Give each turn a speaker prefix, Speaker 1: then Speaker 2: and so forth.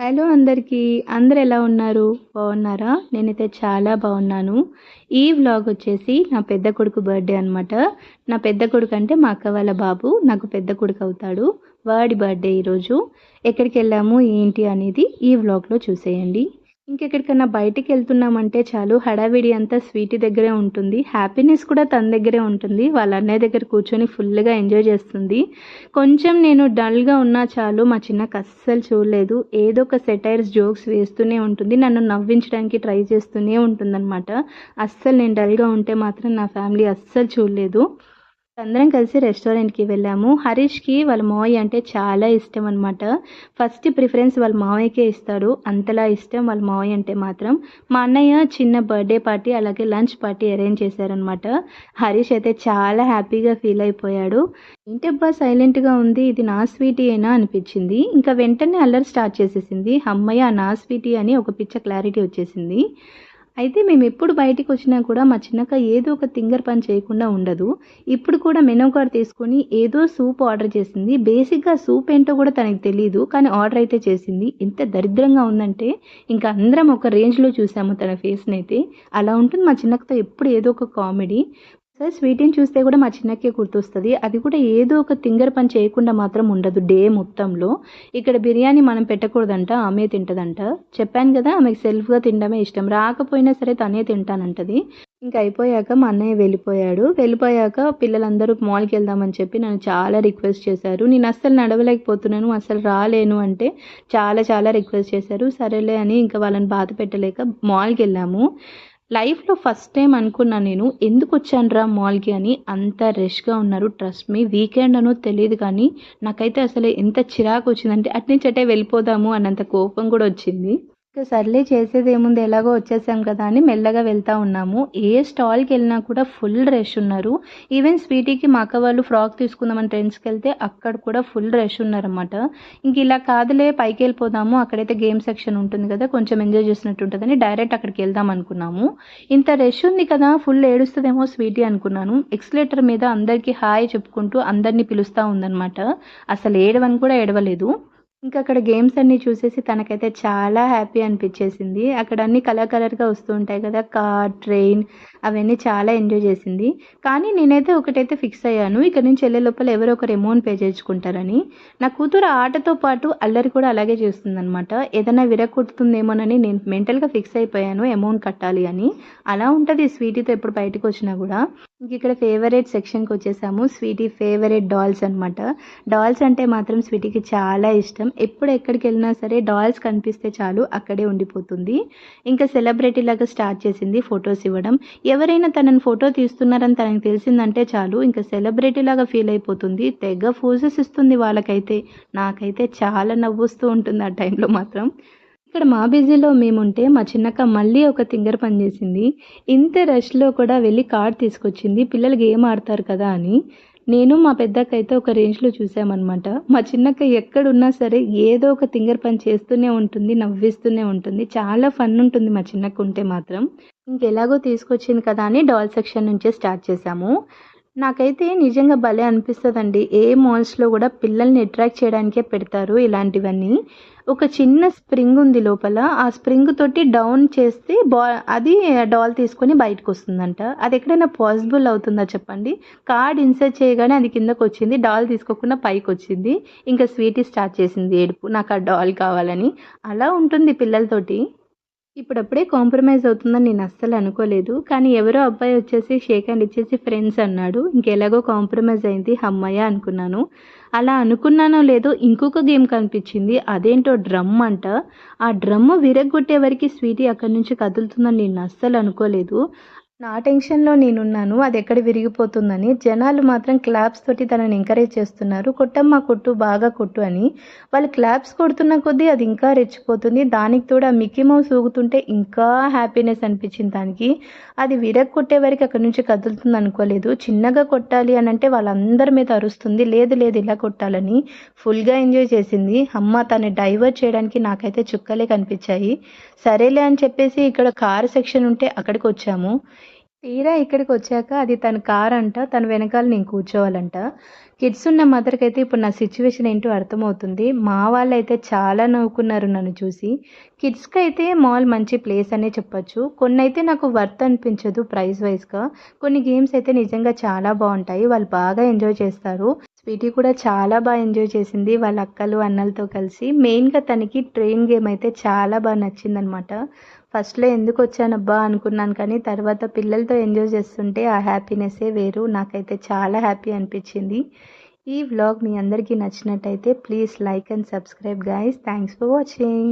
Speaker 1: Hello అందరికీ. అందరూ ఎలా ఉన్నారు? బాగున్నారా? నేనైతే చాలా బాగున్నాను. ఈ వ్లాగ్ వచ్చేసి నా పెద్ద కొడుకు బర్త్‌డే అనమాట. నా పెద్ద కొడుకు అంటే మా అక్క వాళ్ళ బాబు. నాకు పెద్ద కొడుకు అవుతాడు. వాడి బర్త్‌డే ఈరోజు. ఎక్కడికెళ్ళాము, ఏంటి అనేది ఈ వ్లాగ్‌లో చూసేయండి. ఇంకెక్కడికన్నా బయటికెళ్తున్నామంటే చాలు హడావిడి అంతా స్వీటీ దగ్గరే ఉంటుంది. హ్యాపీనెస్ కూడా తన దగ్గరే ఉంటుంది. వాళ్ళ అన్నయ్య దగ్గర కూర్చొని ఫుల్‌గా ఎంజాయ్ చేస్తుంది. కొంచెం నేను డల్‌గా ఉన్నా చాలు మా చిన్నక్క అస్సలు చూడలేదు. ఏదో ఒక సెటైర్స్, జోక్స్ వేస్తూనే ఉంటుంది. నన్ను నవ్వించడానికి ట్రై చేస్తూనే ఉంటుందనమాట. అస్సలు నేను డల్‌గా ఉంటే మాత్రం నా ఫ్యామిలీ అస్సలు చూడలేదు. అందరం కలిసి రెస్టారెంట్‌కి వెళ్ళాము. హరీష్‌కి వాళ్ళ మావయ్య అంటే చాలా ఇష్టం అనమాట. ఫస్ట్ ప్రిఫరెన్స్ వాళ్ళ మావయ్యకే ఇస్తాడు. అంతలా ఇష్టం వాళ్ళ మావయ్య అంటే మాత్రం. మా అన్నయ్య చిన్న బర్త్‌డే పార్టీ అలాగే లంచ్ పార్టీ అరేంజ్ చేశారనమాట. హరీష్ అయితే చాలా హ్యాపీగా ఫీల్ అయిపోయాడు. ఏంటబ్బా సైలెంట్‌గా ఉంది, ఇది నా స్వీటీయేనా అనిపించింది. ఇంకా వెంటనే అల్లరి స్టార్ట్ చేసేసింది. హమ్మయ్య! నా స్వీటీ అని ఒక పిచ్చ క్లారిటీ వచ్చేసింది. అయితే మేమెప్పుడు బయటికొచ్చినా కూడా మా చిన్నక్క ఏదో ఒక తింగర్ పని చేయకుండా ఉండదు. ఇప్పుడు కూడా మెనూ కార్డ్ తీసుకొని ఏదో సూప్ ఆర్డర్ చేసింది. బేసిక్‌గా సూప్ ఏంటో కూడా తనకి తెలీదు. కానీ ఆర్డర్ అయితే చేసింది. ఎంత దరిద్రంగా ఉందంటే ఇంక అందరం ఒక రేంజ్‌లో చూసాము తన ఫేస్‌నైతే. అలా ఉంటుంది మా చిన్నక్కతో ఎప్పుడు ఏదో ఒక కామెడీ. ఒకసారి స్వీటీని చూస్తే కూడా మా చిన్నక్కే గుర్తొస్తది. అది కూడా ఏదో ఒక తింగర పని చేయకుండా మాత్రం ఉండదు డే మొత్తంలో. ఇక్కడ బిర్యానీ మనం పెట్టకూడదంట, ఆమె తింటదంట. చెప్పాను గదా! ఆమెకి సెల్ఫ్‌గా తినడమే ఇష్టం. రాకపోయినా సరే తనే తింటానంటది. ఇంక అయిపోయాక మా అన్నయ్య వెళ్ళిపోయాడు. వెళ్ళిపోయాక పిల్లలందరూ మాల్‌కెళ్దామని చెప్పి నన్ను చాలా రిక్వెస్ట్ చేశారు. నేను అస్సలు నడవలేకపోతున్నాను, అసలు రాలేను అంటే చాలా చాలా రిక్వెస్ట్ చేశారు. సరేలే అని ఇంక వాళ్ళని బాధ పెట్టలేక మాల్‌కెళ్ళాము. లైఫ్‌లో ఫస్ట్ టైమ్ అనుకున్నా నేను, ఎందుకొచ్చానురా మాల్‌కి అని. అంత రష్‌గా ఉన్నారు. Trust me. వీకెండ్ అనో తెలీదు కానీ, నాకైతే అసలు ఎంత చిరాకొచ్చిందంటే, అటునుంచి అటే వెళ్ళిపోదాము అన్నంత కోపం కూడా వచ్చింది. ఇక సర్లే చేసేదేముంది, ఎలాగో వచ్చేసాం కదా అని మెల్లగా వెళ్తా ఉన్నాము. ఏ స్టాల్‌కెళ్ళినా కూడా ఫుల్ రష్ ఉన్నారు. ఈవెన్ స్వీటీకి మా అక్క వాళ్ళు ఫ్రాక్ తీసుకుందామని ట్రెండ్స్‌కెళ్తే అక్కడ కూడా ఫుల్ రష్ ఉన్నారనమాట. ఇంక ఇలా కాదులే పైకెళ్ళిపోదాము, అక్కడైతే గేమ్ సెక్షన్ ఉంటుంది కదా, కొంచెం ఎంజాయ్ చేసినట్టు ఉంటదని డైరెక్ట్ అక్కడికెళ్దాం అనుకున్నాము. ఇంత రష్ ఉంది కదా, ఫుల్ ఏడుస్తదేమో స్వీటీ అనుకున్నాను. ఎక్స్‌లేటర్ మీద అందరికీ హాయ్ చెప్పుకుంటూ అందరిని పిలుస్తా ఉందనమాట. అసలు ఏడవని కూడా ఏడవలేదు. ఇంకా అక్కడ గేమ్స్ అన్నీ చూసేసి తనకైతే చాలా హ్యాపీ అనిపిచ్చేసింది. అక్కడ అన్నీ కలర్ కలర్‌గా వస్తూ ఉంటాయి కదా! కార్, ట్రైన్ అవన్నీ చాలా ఎంజాయ్ చేసింది. కానీ నేనైతే ఒకటైతే ఫిక్స్ అయ్యాను. ఇక్కడి నుంచి ఎళ్ళే లోపల ఎవరో ఒకరు అమౌంట్ పే చేయించుకుంటారని. నా కూతురు ఆటతో పాటు అల్లరి కూడా అలాగే చేస్తుందనమాట. ఏదైనా విరగొడుతుందేమోనని నేను మెంటల్‌గా ఫిక్స్ అయిపోయాను అమౌంట్ కట్టాలి అని. అలా ఉంటది స్వీటీతో ఎప్పుడు బయటకొచ్చినా గూడా. ఇంకిక్కడ ఫేవరెట్ సెక్షన్‌కొచ్చేసాము. స్వీటీ ఫేవరెట్ డాల్స్ అనమాట. డాల్స్ అంటే మాత్రం స్వీటీకి చాలా ఇష్టం. ఎప్పుడు ఎక్కడికెళ్ళినా సరే డాల్స్ కనిపిస్తే చాలు అక్కడే ఉండిపోతుంది. ఇంకా సెలబ్రిటీలాగా స్టార్ట్ చేసింది ఫోటోస్ ఇవ్వడం. ఎవరైనా తనని ఫోటో తీస్తున్నారని తనకి తెలిసిందంటే చాలు ఇంకా సెలబ్రిటీలాగా ఫీల్ అయిపోతుంది. తెగ పోజెస్ ఇస్తుంది వాళ్ళకైతే. నాకైతే చాలా నవ్వొస్తూ ఉంటుంది ఆ టైంలో మాత్రం. ఇక్కడ మా బిజీలో మేముంటే మా చిన్నక్క మళ్ళీ ఒక తింగర పని చేసింది. ఇంత రష్‌లో కూడా వెళ్ళి కార్డ్ తీసుకొచ్చింది. పిల్లలు గేమ్ ఆడతారు కదా అని. నేను మా పెద్దక్క అయితే ఒక రేంజ్‌లో చూసామనమాట. మా చిన్నక్క ఎక్కడున్నా సరే ఏదో ఒక తింగర పని చేస్తూనే ఉంటుంది. నవ్విస్తూనే ఉంటుంది. చాలా ఫన్ ఉంటుంది మా చిన్నక్క ఉంటే మాత్రం. ఇంకెలాగో తీసుకొచ్చింది కదా అని డాల్ సెక్షన్ నుంచే స్టార్ట్ చేశాము. నాకైతే నిజంగా భలే అనిపిస్తదండి. ఏ మాల్స్‌లో గూడా పిల్లల్ని అట్రాక్ట్ చేయడానికే పెడతారు ఇలాంటివన్నీ. ఒక చిన్న స్ప్రింగ్ ఉంది లోపల. ఆ స్ప్రింగ్ తోటి డౌన్ చేస్తే అది డాల్ తీసుకొని బయటకొస్తుందంట. అదెక్కడైనా పాసిబుల్ అవుతుందా చెప్పండి? కార్డ్ ఇన్సర్ట్ చేయగానే అది కిందకొచ్చింది. డాల్ తీసుకోకుండా పైకొచ్చింది. ఇంక స్వీటీ స్టార్ట్ చేసింది ఏడుపు. నాకు ఆ డాల్ కావాలని. అలా ఉంటుంది పిల్లలతోటి. ఇప్పుడప్పుడే కాంప్రమైజ్ అవుతుందని నేను అస్సలు అనుకోలేదు. కానీ ఎవరో అబ్బాయి వచ్చేసి షేక్ హ్యాండ్ ఇచ్చేసి ఫ్రెండ్స్ అన్నాడు. ఇంకెలాగో కాంప్రమైజ్ అయింది హమ్మయ్య అనుకున్నాను. అలా అనుకున్నానో లేదో ఇంకొక గేమ్ కనిపించింది. అదేంటో డ్రమ్ అంట. ఆ డ్రమ్ విరగ్గొట్టే వరకి స్వీటీ అక్కడి నుంచి కదులుతుందని నేను అస్సలు అనుకోలేదు. నా టెన్షన్‌లో నేనున్నాను. అదెక్కడ విరిగిపోతుందని. జనాలు మాత్రం క్లాప్స్ తోటి తనని ఎంకరేజ్ చేస్తున్నారు. కొట్టమ్మా కొట్టు, బాగా కొట్టు అని. వాళ్ళు క్లాప్స్ కొడుతున్న కొద్దీ అది ఇంకా రెచ్చిపోతుంది. దానికి తోడు ఆ మిక్కీ మౌస్ ఊగుతుంటే ఇంకా హ్యాపీనెస్ అనిపించింది దానికి. అది విరగ్గొట్టే వరకు అక్కడి నుంచి కదులుతుంది అనుకోలేదు. చిన్నగా కొట్టాలి అనంటే వాళ్ళందరి మీద అరుస్తుంది. లేదు లేదు ఇలా కొట్టాలని. ఫుల్‌గా ఎంజాయ్ చేసింది. హమ్మ తన్ని డైవర్ట్ చేయడానికి నాకైతే చుక్కలే కనిపించాయి. సరేలే అని చెప్పేసి ఇక్కడ కార్ సెక్షన్ ఉంటే అక్కడికొచ్చాము. తీరా ఇక్కడికొచ్చాక అది తన కారంట. తన వెనకాల నేను కూర్చోవాలంట. కిడ్స్ ఉన్న మదర్‌కి అయితే ఇప్పుడు నా సిట్యుయేషన్ ఏంటో అర్థమవుతుంది. మా వాళ్ళైతే చాలా నవ్వుకున్నారు నన్ను చూసి. కిడ్స్‌కి అయితే మాల్ మంచి ప్లేస్ అనే చెప్పొచ్చు. కొన్నైతే నాకు వర్త్ అనిపించదు ప్రైస్ వైస్‌గా. కొన్ని గేమ్స్ అయితే నిజంగా చాలా బావుంటాయి. వాళ్ళు బాగా ఎంజాయ్ చేస్తారు. స్వీటీ కూడా చాలా ఎంజాయ్ చేసింది వాళ్ళ అక్కలు, అన్నలతో కలిసి. మెయిన్‌గా తనకి ట్రైన్ గేమ్ అయితే చాలా నచ్చిందనమాట. ఫస్ట్‌లో ఎందుకొచ్చానబ్బా అనుకున్నాను కానీ తర్వాత పిల్లలతో ఎంజాయ్ చేస్తుంటే ఆ హ్యాపీనెస్సే వేరు. నాకైతే చాలా హ్యాపీ అనిపించింది. ఈ వ్లాగ్ మీ అందరికీ నచ్చినట్టయితే please like and subscribe guys. Thanks for watching.